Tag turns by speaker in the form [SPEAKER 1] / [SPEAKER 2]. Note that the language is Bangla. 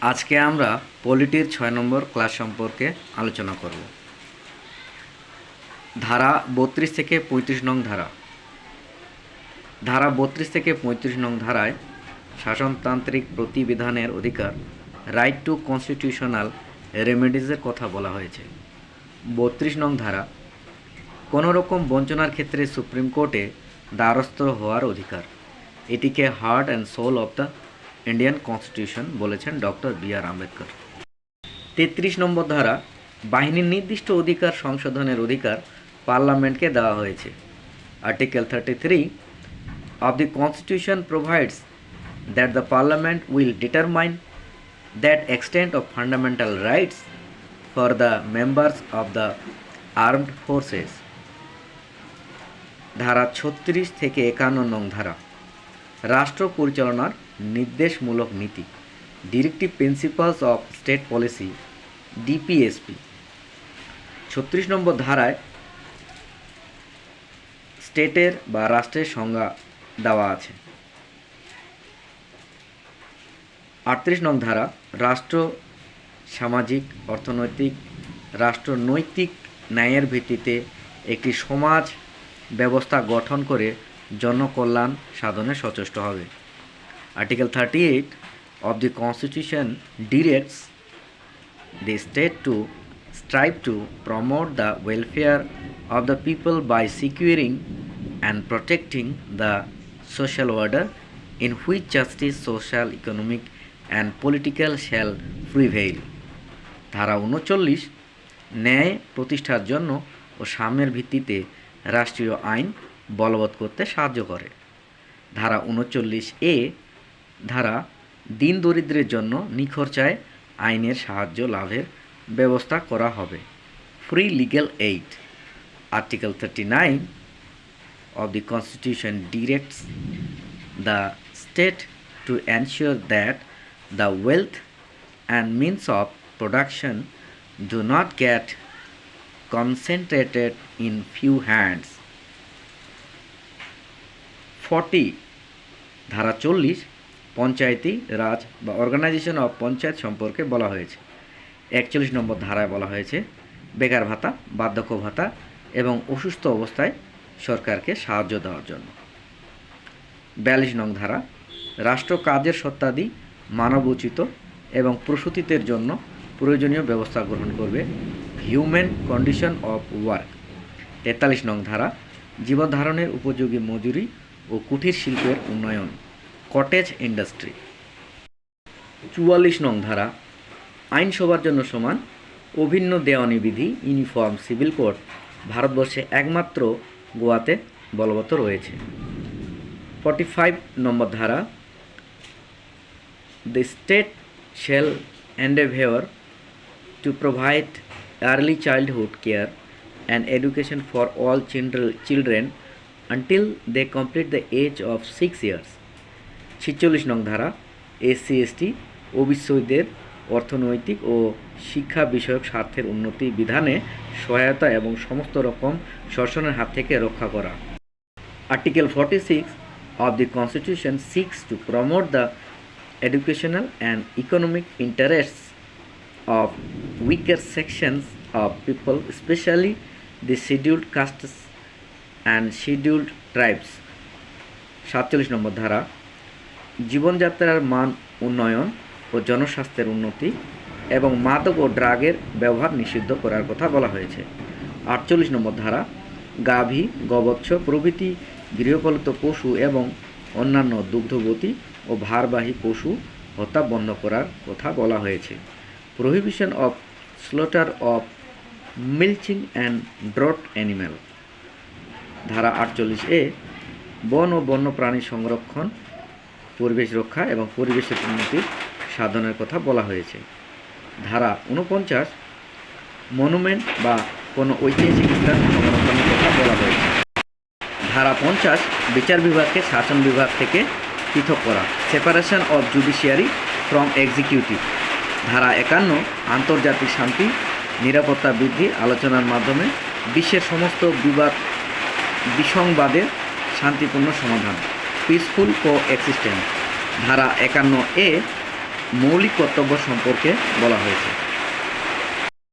[SPEAKER 1] আজকে আমরা পলিটির ৬ নম্বর ক্লাস সম্পর্কে আলোচনা করব। ধারা ৩২ থেকে ৩৫ নং ধারা। ধারা ৩২ থেকে ৩৫ নং ধারায় শাসনতান্ত্রিক প্রতিবিধানের অধিকার, রাইট টু কনস্টিটিউশনাল রেমেডিজের কথা বলা হয়েছে। ৩২ নং ধারা, কোনো রকম বঞ্চনার ক্ষেত্রে সুপ্রিম কোর্টে দ্বারস্থ হওয়ার অধিকার। এটিকে heart and soul of the Indian constitution বলেছেন ডক্টর বি.আর. আম্বেদকর। ৩৩ নম্বর ধারা, বাহিনীর নির্দিষ্ট অধিকার সংশোধনের অধিকার পার্লামেন্টকে দেওয়া হয়েছে। Article 33 of the Constitution provides that the Parliament will determine that extent of fundamental rights for the members of the armed forces. ধারা ৩৬ থেকে ৫১ নং ধারা, রাষ্ট্র পরিচালনার নির্দেশমূলক নীতি, directive principles of state policy, DPSP. ৩৬ নম্বর ধারায় স্টেটের বা রাষ্ট্রের সংজ্ঞা দেওয়া আছে। ৩৮ নং ধারা, রাষ্ট্র সামাজিক, অর্থনৈতিক, রাষ্ট্রনৈতিক ন্যায়ের ভিত্তিতে একটি সমাজ ব্যবস্থা গঠন করে জনকল্যাণ সাধনে সচেষ্ট হবে। Article 38 of the Constitution directs the state to strive to promote the welfare of the people by securing and protecting the social order in which justice, social, economic and political shall prevail. ধারা ৩৯, ন্যায় প্রতিষ্ঠার জন্য ও সাম্যের ভিত্তিতে রাষ্ট্রীয় আইন বলবৎ করতে সাহায্য করে। ধারা ৩৯A ধারা, দিন দরিদ্রের জন্য নিখরচায় আইনের সাহায্য লাভের ব্যবস্থা করা হবে। Free legal aid. Article 39 of the Constitution directs the state to ensure that the wealth and means of production do not get concentrated in few hands. 40 ধারা 40, পঞ্চায়েতি রাজ বা অর্গানাইজেশন অফ পঞ্চায়েত সম্পর্কে বলা হয়েছে। ৪১ নম্বর ধারায় বলা হয়েছে বেকার ভাতা, বার্ধক্য ভাতা এবং অসুস্থ অবস্থায় সরকারকে সাহায্য দেওয়ার জন্য। ৪২ নং ধারা, রাষ্ট্র কাজের সত্ত্বাদি মানবোচিত এবং প্রসূতিদের জন্য প্রয়োজনীয় ব্যবস্থা গ্রহণ করবে। Human condition of work. ৪৩ নং ধারা, জীবনধারণের উপযোগী মজুরি ও কুটির শিল্পের উন্নয়ন, কটেজ ইন্ডাস্ট্রি। ৪৪ নং ধারা, আইন সবার জন্য সমান, অভিন্ন দেওয়ানি বিধি, ইউনিফর্ম সিভিল কোড ভারতবর্ষে একমাত্র গোয়াতে বলবৎ রয়েছে। 45 নম্বর ধারা, the state shall endeavour to provide early childhood care and education for all children until they complete the age of 6 years. 46 নং ধারা, এসসি এসটি ওবিসিদের অর্থনৈতিক ও শিক্ষা বিষয়ক স্বার্থের উন্নতি বিধানে সহায়তা এবং সমস্ত রকম শোষণের হাত থেকে রক্ষা করা। Article 46 of the Constitution seeks to promote the educational and economic interests of weaker sections of people, especially the scheduled castes and scheduled tribes. 47 নম্বর ধারা, জীবনযাত্রার মান উন্নয়ন ও জনস্বাস্থ্যের উন্নতি এবং মাদক ও ড্রাগের ব্যবহার নিষিদ্ধ করার কথা বলা হয়েছে। 48 নম্বর ধারা, গাভী, গোবৎস প্রভৃতি গৃহপালিত পশু এবং অন্যান্য দুগ্ধবতী ও ভারবাহী পশু হত্যা বন্ধ করার কথা বলা হয়েছে। Prohibition of slaughter of milching and draught animal. ধারা 48A, বন ও বন্যপ্রাণী সংরক্ষণ, পরিবেশ রক্ষা এবং পরিবেশের উন্নতির সাধনের কথা বলা হয়েছে। ধারা 49, মনুমেন্ট বা কোনো ঐতিহাসিক স্থান সংরক্ষণের কথা বলা হয়েছে। ধারা 50, বিচার বিভাগকে শাসন বিভাগ থেকে পৃথক করা, separation of judiciary from executive. ধারা 51, আন্তর্জাতিক শান্তি, নিরাপত্তা বৃদ্ধি, আলোচনার মাধ্যমে বিশ্বের সমস্ত বিসংবাদের শান্তিপূর্ণ সমাধান, পিসফুল কো এক্সিস্টেন্স। ধারা 51A, মৌলিক কর্তব্য সম্পর্কে বলা হয়েছে।